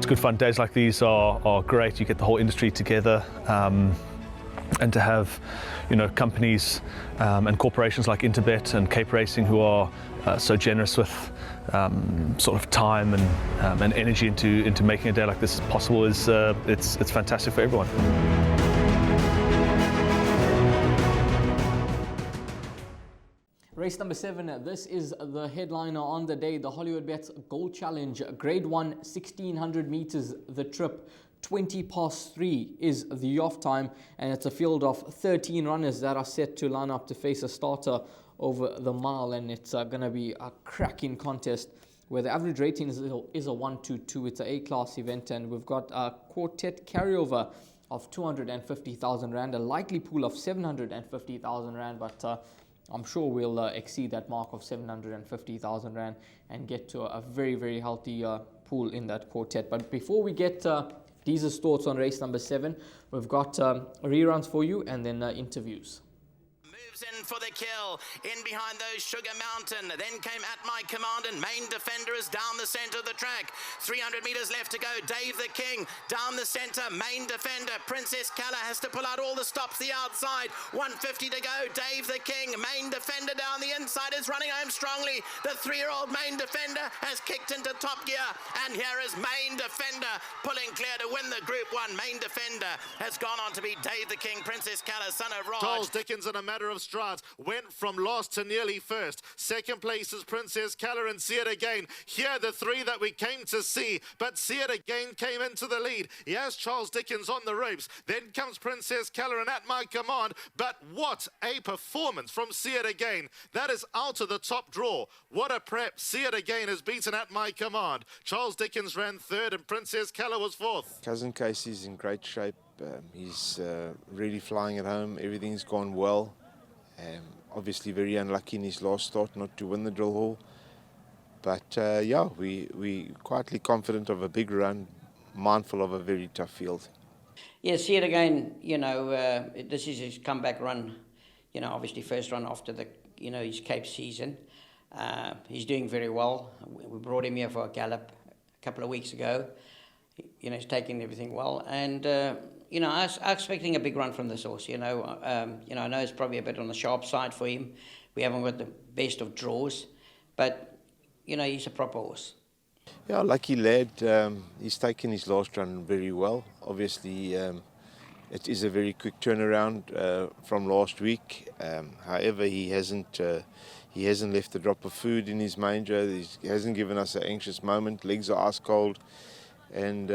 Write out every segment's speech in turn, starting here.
it's good fun. Days like these are great. You get the whole industry together, and to have, companies and corporations like Interbet and Cape Racing who are so generous with sort of time and energy into making a day like this possible is it's fantastic for everyone. Race number 7, this is the headliner on the day, the Hollywoodbets Gold Challenge, Grade 1, 1600 meters, the trip. 3:20 is the off time, and it's a field of 13 runners that are set to line up to face a starter over the mile, and it's going to be a cracking contest where the average rating is a 1-2-2. It's an A-class event, and we've got a quartet carryover of 250,000 Rand, a likely pool of 750,000 Rand, but I'm sure we'll exceed that mark of 750,000 Rand and get to a very, very healthy pool in that quartet. But before we get Deez's thoughts on race number 7, we've got reruns for you and then interviews. In for the kill, in behind those Sugar Mountain, then came At My Command, and Main Defender is down the center of the track. 300 meters left to go. Dave the King down the center. Main Defender, Princess Kala has to pull out all the stops the outside. 150 to go. Dave the King, Main Defender down the inside is running home strongly. The 3-year-old Main Defender has kicked into top gear, and here is Main Defender pulling clear to win the Group 1. Main Defender has gone on to be Dave the King, Princess Kala, son of Raj. Charles Dickens in a matter of strides went from last to nearly first. Second place is Princess Kala and See It Again. Here the 3 that we came to see, but See It Again came into the lead. He has Charles Dickens on the ropes. Then comes Princess Kala and At My Command, but what a performance from See It Again. That is out of the top draw. What a prep. See It Again has beaten At My Command. Charles Dickens ran 3rd and Princess Kala was 4th. Cousin Casey's in great shape. He's really flying at home. Everything's gone well. Obviously very unlucky in his last start not to win the drill hall. But yeah, we quietly confident of a big run, mindful of a very tough field. Yeah, See It Again, this is his comeback run. Obviously first run after the, his Cape season. He's doing very well. We brought him here for a gallop a couple of weeks ago. He's taking everything well, and I was expecting a big run from this horse. I know it's probably a bit on the sharp side for him. We haven't got the best of draws, but he's a proper horse. Yeah, lucky lad. He's taken his last run very well. Obviously, it is a very quick turnaround from last week. However, he hasn't left a drop of food in his manger. He hasn't given us an anxious moment. Legs are ice cold. And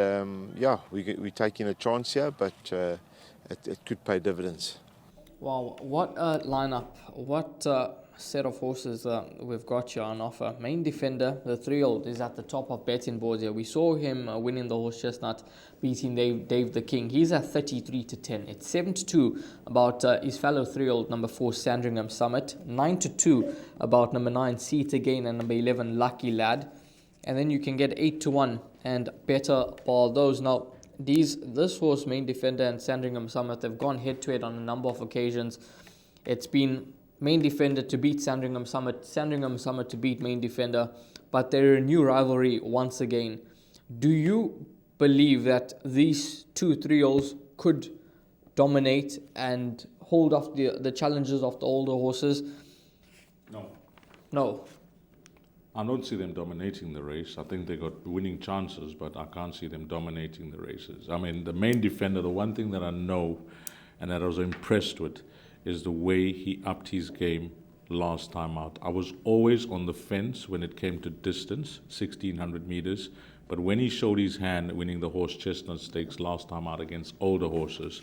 yeah, we're taking a chance here, but it could pay dividends. Wow, what a lineup, what set of horses we've got here on offer. Main Defender, the 3-year-old, is at the top of betting boards here. We saw him winning the horse Chestnut, beating Dave the King. He's at 33-10. It's 7-2 about his fellow 3-year-old, number 4, Sandringham Summit. 9-2 about number 9, See It Again, and number 11, Lucky Lad. And then you can get 8-1 and better for those. Now, this horse, Main Defender and Sandringham Summit, they've gone head-to-head on a number of occasions. It's been Main Defender to beat Sandringham Summit to beat Main Defender, but they're a new rivalry once again. Do you believe that these 2 3-year-olds could dominate and hold off the challenges of the older horses? No. I don't see them dominating the race. I think they got winning chances, but I can't see them dominating the races. I mean, the Main Defender, the one thing that I know and that I was impressed with is the way he upped his game last time out. I was always on the fence when it came to distance, 1,600 meters, but when he showed his hand winning the horse Chestnut Stakes last time out against older horses,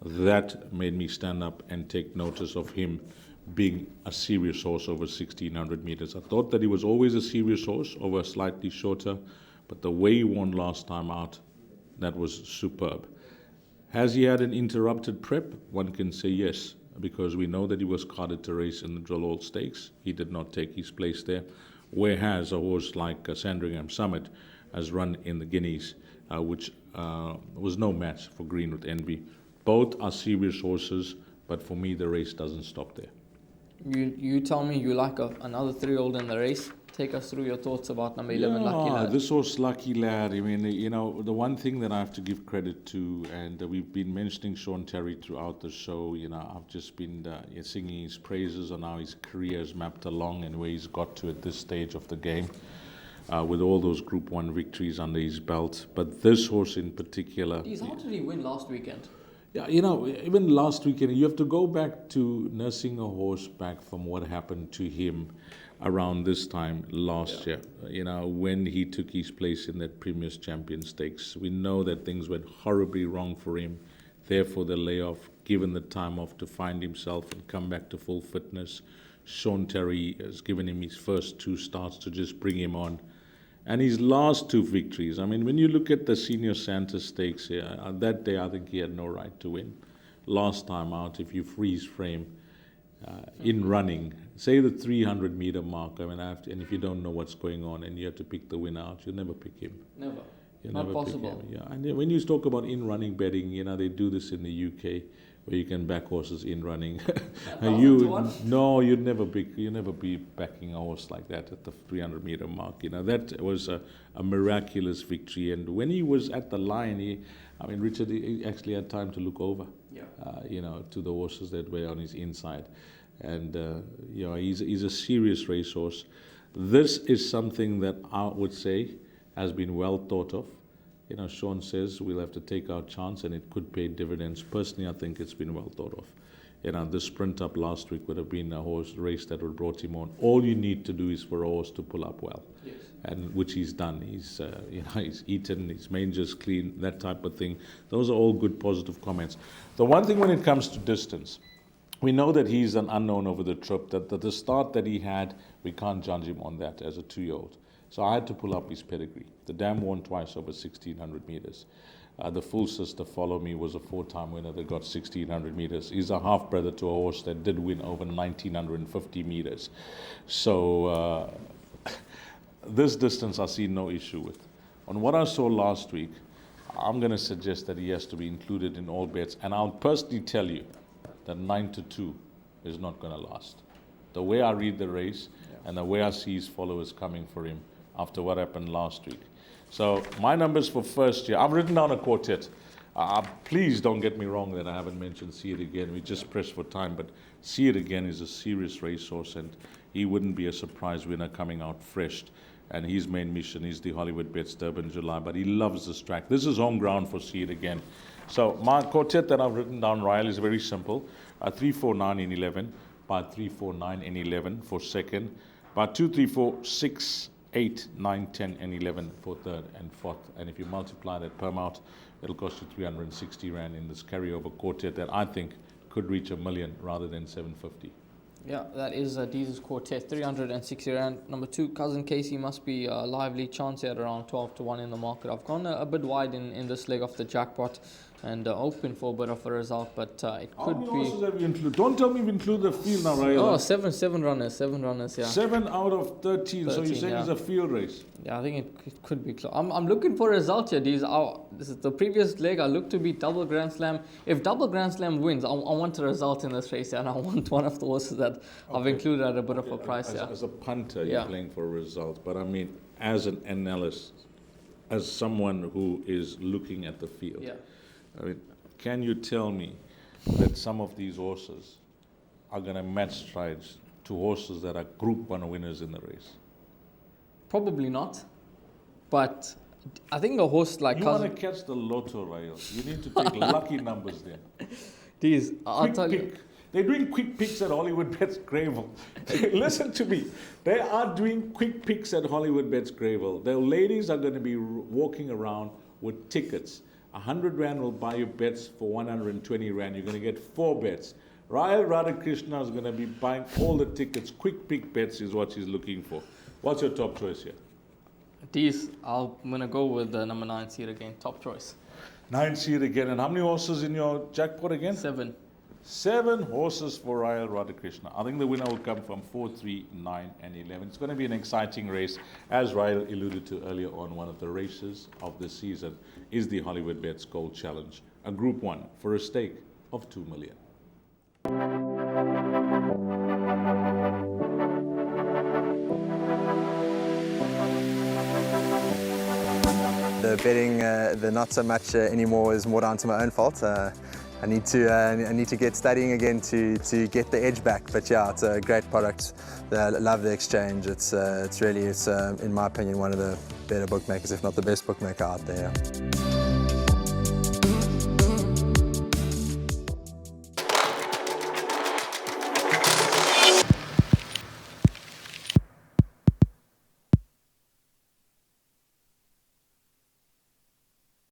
that made me stand up and take notice of him being a serious horse over 1,600 meters. I thought that he was always a serious horse over slightly shorter, but the way he won last time out, that was superb. Has he had an interrupted prep? One can say yes, because we know that he was carded to race in the Drill All Stakes. He did not take his place there. Whereas a horse like Sandringham Summit has run in the Guineas, which was no match for Green with Envy. Both are serious horses, but for me the race doesn't stop there. You tell me you like another 3-year-old in the race. Take us through your thoughts about number 11, Lucky Lad. This horse, Lucky Lad, I mean, the one thing that I have to give credit to, and we've been mentioning Sean Terry throughout the show, I've just been singing his praises on how his career has mapped along and where he's got to at this stage of the game, with all those Group 1 victories under his belt. But this horse in particular... How did he win last weekend? Yeah, even last weekend, you have to go back to nursing a horse back from what happened to him around this time last year, when he took his place in that Premier's Champion Stakes. We know that things went horribly wrong for him, therefore the layoff, given the time off to find himself and come back to full fitness. Sean Terry has given him his first 2 starts to just bring him on. And his last 2 victories, I mean, when you look at the Senior Santa Stakes here, that day I think he had no right to win. Last time out, if you freeze frame in running, say the 300-meter mark, I mean, and if you don't know what's going on and you have to pick the winner out, you'll never pick him. Never. You'll Not never possible. Pick him. Yeah, and when you talk about in-running betting, they do this in the UK, where you can back horses in running. You'd never be backing a horse like that at the 300-meter mark. That was a miraculous victory. And when he was at the line, Richard, he actually had time to look over, to the horses that were on his inside. And he's a serious racehorse. This is something that I would say has been well thought of. Sean says we'll have to take our chance and it could pay dividends. Personally, I think it's been well thought of. The sprint up last week would have been a horse race that would have brought him on. All you need to do is for a horse to pull up well, and which he's done. He's he's eaten, his manger's clean, that type of thing. Those are all good positive comments. The one thing when it comes to distance, we know that he's an unknown over the trip, that the start that he had, we can't judge him on that as a 2-year-old. So I had to pull up his pedigree. The dam won twice over 1,600 meters. The full sister, Follow Me, was a 4-time winner that got 1,600 meters. He's a half-brother to a horse that did win over 1,950 meters. So this distance I see no issue with. On what I saw last week, I'm going to suggest that he has to be included in all bets. And I'll personally tell you that 9-2 is not going to last. The way I read the race and the way I see his followers coming for him after what happened last week. So my numbers for first year, I've written down a quartet. Please don't get me wrong that I haven't mentioned See It Again. We just pressed for time, but See It Again is a serious racehorse and he wouldn't be a surprise winner coming out fresh. And his main mission is the Hollywoodbets Durbanville, but he loves this track. This is home ground for See It Again. So my quartet that I've written down, Ryle, is very simple. 3, 4, 9 in 11, by 3, 4, 9 and 11 for second, by 2, 3, 4, 6, 8, 9, 10 and 11 for third and fourth. And if you multiply that per mount, it'll cost you 360 Rand in this carryover quartet that I think could reach $1 million rather than 750. Yeah, that is Deez's quartet, 360 Rand. Number 2, Cousin Casey must be a lively chance at around 12-1 in the market. I've gone a bit wide in this leg of the jackpot and open for a bit of a result, but it could be... How many horses have you included? Don't tell me you've included the field now, right? Oh, seven runners, yeah. 7 out of 13, so you're saying it's a field race? Yeah, I think it could be close. I'm looking for a result here, Deez. This is the previous leg. I look to beat Double Grand Slam. If Double Grand Slam wins, I want a result in this race, and I want one of the horses that I've included at a bit of a price. As a punter, you're playing for a result, but I mean, as an analyst, as someone who is looking at the field, I mean, can you tell me that some of these horses are going to match strides to horses that are Group 1 winners in the race? Probably not, but I think a horse like... You want to catch the lotto, Ryle. You need to take lucky numbers there. These, I'll tell you. They're doing quick picks at Hollywoodbets Greyville. Listen to me. They are doing quick picks at Hollywoodbets Greyville. The ladies are going to be walking around with tickets. 100 Rand will buy you bets for 120 Rand. You're going to get 4 bets. Ryle Radhakrishna is going to be buying all the tickets. Quick pick bets is what she's looking for. What's your top choice here? These, I'm going to go with the number 9 seed again. Top choice. 9 seed again. And how many horses in your jackpot again? 7. 7 horses for Ryle Radhakrishna. I think the winner will come from 4, 3, 9 and 11. It's going to be an exciting race. As Ryle alluded to earlier on, one of the races of the season is the Hollywoodbets Gold Challenge, a Group 1 for a stake of $2 million. the betting, the not so much anymore is more down to my own fault. I need to get studying again to get the edge back. But yeah, it's a great product. I love the exchange. It's really, in my opinion, one of the better bookmakers, if not the best bookmaker out there.